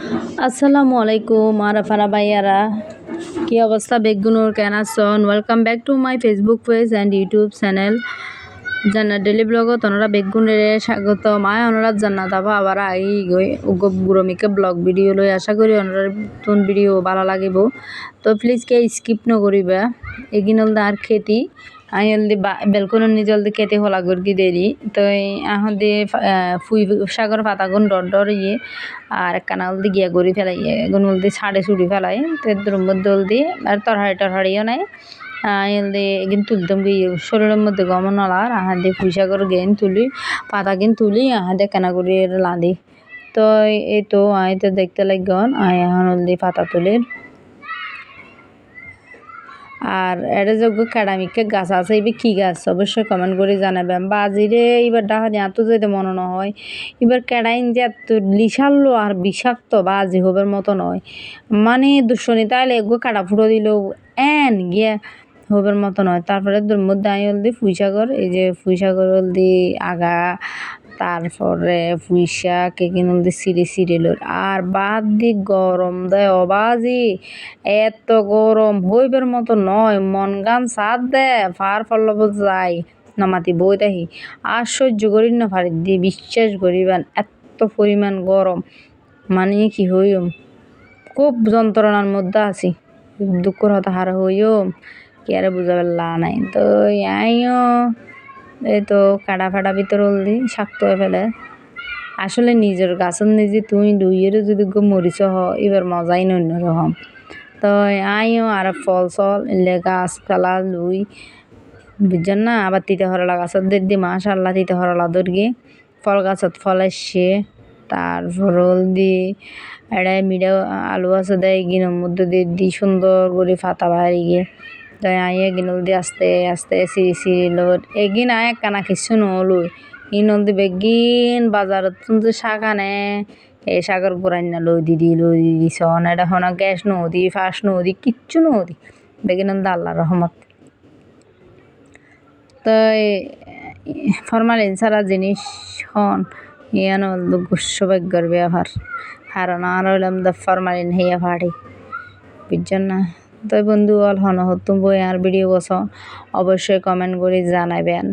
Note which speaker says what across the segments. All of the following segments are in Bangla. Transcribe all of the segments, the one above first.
Speaker 1: আসসালামু আলাইকুম আরাফারা ভাইয়ারা, কি অবস্থা বেগুনোর কেন আছেন? Welcome back to my Facebook page and YouTube channel জান্নাত ডেলি ব্লগত ওনারা বেগুনের স্বাগত মায় ওনারা জান্নাত আবা আবার আই গই গুরমিকে ব্লগ ভিডিও লই আশা করি ওনার নতুন ভিডিও ভালো লাগিব। তো প্লিজ কে স্কিপ নকরিবা। এগিন হল আর খেতি আই হলদি বেলকনের জলদি খেতে হলা গর্গি দেরি তো আহ দিয়ে ফুই সাগর পাতাগুন ডর ডর ইয়ে আর একখানা হলদি গিয়া গড়ি ফেলাই এগুন হলদি ছাড়ে ছুড়ি ফেলাই তো দ্রুম্বর দল দিয়ে আর তরহাড়িও নাই হলদি এগিন তুলতাম গিয়ে শরীরের মধ্যে গমন নলার আহার দিয়ে ফুই সাগর গেন তুলি পাতা গিন তুলি আহার দিয়ে কেনা করি লাঁদি তো এই তো আই তো দেখতে লাগন আই এখন হলদি পাতা তুলি আর এটা যোগ্য ক্যাডামিকে গাছ আছে এবার কী গাছ অবশ্যই কমেন্ট করে জানাবেন বাজিরে এবার ডাহা এত যেতে মনে না হয় এবার ক্যাডাইন যে এত লিশাল্লো আর বিষাক্ত বাজি হবার মতো নয় মানে দুশনি তাইলে এগো কাটা ফুটো দিলেও এন গিয়া হবার মতো নয়। তারপরে মধ্যে আমি হলদি ফুইসাগর এই যে ফুইসাগর হলদি আগা তারপরে পুঁইশাক এখানে হলদি সিরিয়লের আর বাদ দি গরম দেয় অবাজি এত গরম হইবার মতো নয় মন গান সাথ দে ফার ফলব যায় নামাতি বই দেখি আর সহ্য করি না ফারি দি বিশ্বাস করিবেন এত পরিমাণ গরম মানে কি হইম খুব যন্ত্রণার মধ্যে আছি দুঃখর হতা হার হইম কি আরে বুঝাবার লা নাই তো আইও এই তো কাটা ফাটা ভিতর হলদি শক্ত হয়ে ফেলে আসলে নিজের গাছের নিজে তুমি দুইয়েরও যদি মরিচ হ এবার মজাই অন্যরকম তো আইও আর ফল সল এলে গাছ পালা লুই বুঝছেন না আবার তিতে হরলা গাছত দি মাশাল্লাহ তিতে হরলা দর্গি ফল গাছত ফল এসছে তারপর হলদি এড়াই মিডা আলু আছে দেয় গিনোর মধ্যে দি সুন্দর করে ফাতা বাহারি গিয়ে তাই আইয়ে গিনল দি আস্তে আস্তে সিঁড়ি লোট এগিন আয় কানা কিছু নলুই ইনলদি বেগিন বাজারত যে শাক আনে এই শাকের গোড়াই না লই দিদি সন এটা হনা গ্যাস নদী ফাঁস নদী কিচ্ছু নদী বেগিন আল্লাহ রহমত তো ফরমালিন ছাড়া জিনিস হন ইয়ান সৌভাগ্যর ব্যবহার হারানো আর হইলাম দা ফরমালিন হেয়া ফাড়ি বুঝছেন না। তো বন্ধু অল হন হতুম বই আর ভিডিও বস অবশ্যই কমেন্ট করে জানাবেন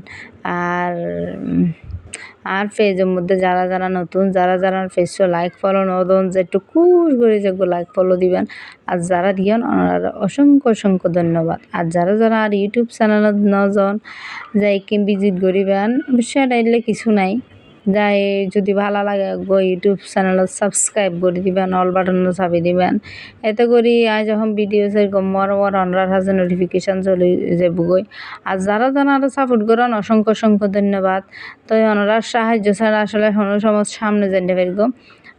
Speaker 1: আর পেজের মধ্যে যারা যারা নতুন যারা পেজটা লাইক ফলো নদন যে একটু কুশ করে যেগুলো লাইক ফলো দিবেন আর যারা দিয়েন ওনারা অসংখ্য ধন্যবাদ আর যারা আর ইউটিউব চ্যানেলত নজন যাই কি ভিজিট করিবেন অবশ্যই ডাইলে কিছু নাই যাই যদি ভালো লাগে গো ইউটিউব চ্যানেলত সাবস্ক্রাইব করে দিবেন অল বাটনও চাপি দিবেন এতে করি আজ যখন ভিডিও সেরকম মর অনরার হাজে নোটিফিকেশান চলে যাবগই আর যারা আরও সাপোর্ট করেন অসংখ্য ধন্যবাদ। তো ওনার সাহায্য ছাড়া আসলে সমাজ সামনে যেতে পারব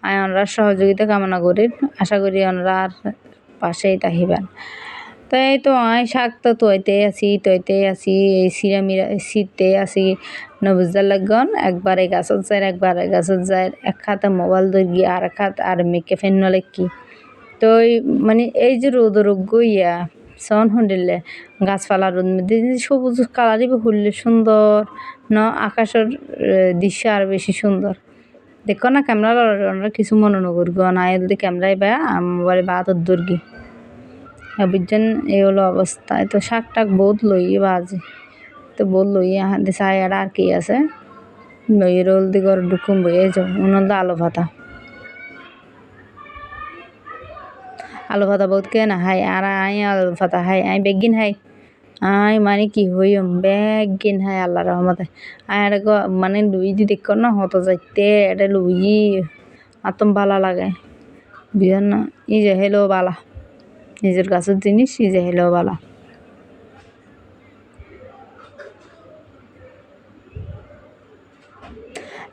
Speaker 1: আমি ওনার সহযোগিতা কামনা করি আশা করি ওনার পাশেই থাকিবেন। তো এই তো আয় শাক তো তৈতেই আছি এই শীতে আছি নবুজার লাগন একবারে গাছত যায় এক হাতে মোবাইল ধরি আর এক হাত আর মেকে ফেন কি তো মানে এই যে রোগ ইয়া সন হুন্ডিলে গাছপালা রোদ মধ্যে সবুজ কালারই হুললে সুন্দর ন আকাশের দৃশ্য আর বেশি সুন্দর দেখো না ক্যামেরা কিছু মনে নকরব না যদি ক্যামেরায় বা মোবাইলে বা তোর দুর্গি বুঝছেন এই হলো অবস্থা তো শাক টাক বহুত লই বাজে তো বহুত লই হাতে চাই আর কি আছে লই রোল দি ঘর ঢুকুম বই এই উনল আলু ভাতা বহুত কে না হাই আর আই আলু ভাতা hi I begin hi I মানে কি হইম বেগিন হাই আল্লাহ রহমতে আই আর মানে লুই দি দেখ না হতো যাইতে এটা লুই আতম ভালো লাগে বুঝেন না ই যে হেলো বালা নিজের গাছের জিনিস ই যে হেলো বালা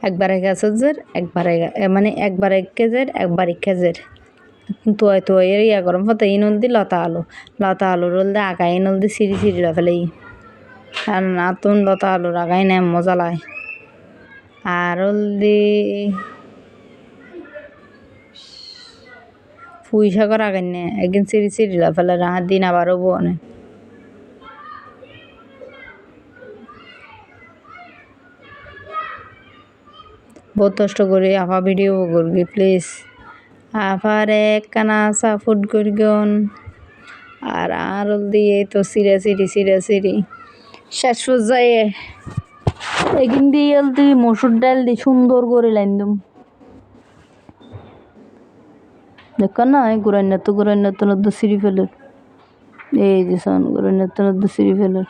Speaker 1: একবারে গাছের জের মানে একবারে কেজের একবার খেজের তো ইয়া গরম হতো এই নলদি লতা আলু রোল দে আগাই নলদি সিঁড়ি ফেলেই আর নাতুন লতা আলুর আগাই নেয় মজা লাগে আর হলদি পুঁই শাকর আগাই নে একদিন সিঁড়ি ফেলে রাহার দিন আবারও বনে বহুত কষ্ট করে আভা ভিডিও করবি প্লিজ আফারে কানা সাফুট করিগন আর দিয়ে তো সিরা শেষ পর্যায়ে এগিন দিয়ে মসুর ডাল দিয়ে সুন্দর করে লাইন্দুম দেখো না গুরান্নাত নদ্দ সিঁড়ি ফেলের এই যে শোন গুরান্নাত নদ্দ সিঁড়ি ফেলের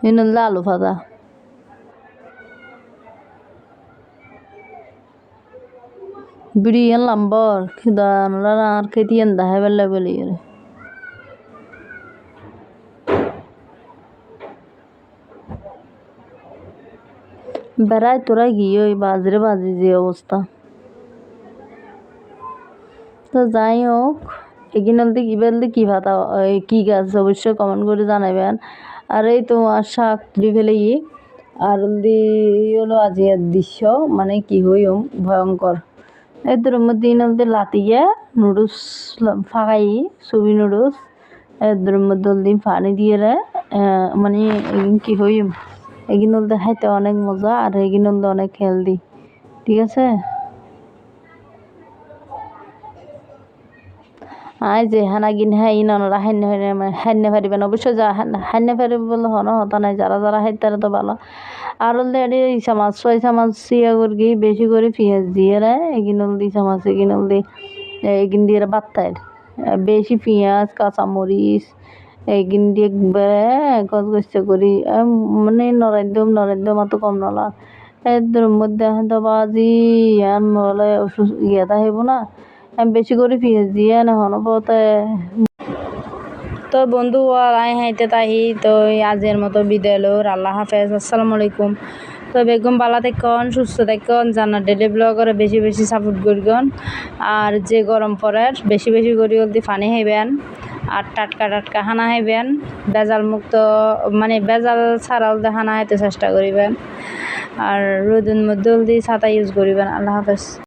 Speaker 1: ಇನ್ನೊಂದು ಆಲು ಪದ ಬಿಡಿಯನ್ ಲಂಬರ್ ಕಿದಾನರ ಆರ್ ಕೆತಿಯನ್ ದಹ ಬೆಲ್ಲ ಬೆಲಿಯರೆ বেড়ায় তোরা গিয়ে ওই বাজি যে অবস্থা তো যাই হোক এগিনালতে কি বেলতে কি ভাতা কি গাছ অবশ্যই কমেন্ট করে জানাবেন আর এই তো আর শাক তুলি ফেলে আর হলো আজিয়ার দৃশ্য মানে কি হই ভয়ঙ্কর এদের মধ্যে ইনলতে লাতিয়ে নুডলস ফাঁকাই সুবি নুডলস এদের মধ্যে পানি দিয়ে মানে কি হই এগিনলতে খাইতে অনেক মজা আর এগিনলতে অনেক হেলদি ঠিক আছে আই যে হানাগিন হ্যাঁ ইনরা হান্নে পারিবেন অবশ্যই যা হান্নে পারিব বলে হতা নাই যারা হাইতারে তো ভালো আর হলে ছয় চামচ সিয়া করি বেশি করে পেঁয়াজ দিয়ে এগিনল দি চামচ এগিনল দি এগিন দিয়ে বাত্তায় বেশি পেঁয়াজ কাঁচামরিচ এগিন দিয়ে গছ করি মানে নরাদ্য মাতো কম নলা এদের মধ্যে বাজি আন বলে ইয়েটা হইব না বেশি করে পেঁয়াজ দিয়ে না হনপতে তো বন্ধু আই হাইতে তাহি তো আজের মতো বিদায় লোর আল্লাহ হাফেজ আসসালামু আলাইকুম তো বেগম বালা থাকুন সুস্থ থাকুন জানা ডেলি ব্লগরে বেশি সাপোর্ট করিগন আর যে গরম পড়ে বেশি করে জলদি পানি খাইবেন আর টাটকা খানা খাইবেন বেজাল মুক্ত মানে বেজাল ছাড়া খানা খাইতে চেষ্টা করিবেন আর রোদের মধ্যে জলদি ছাতা ইউজ করিবেন আল্লাহ হাফেজ।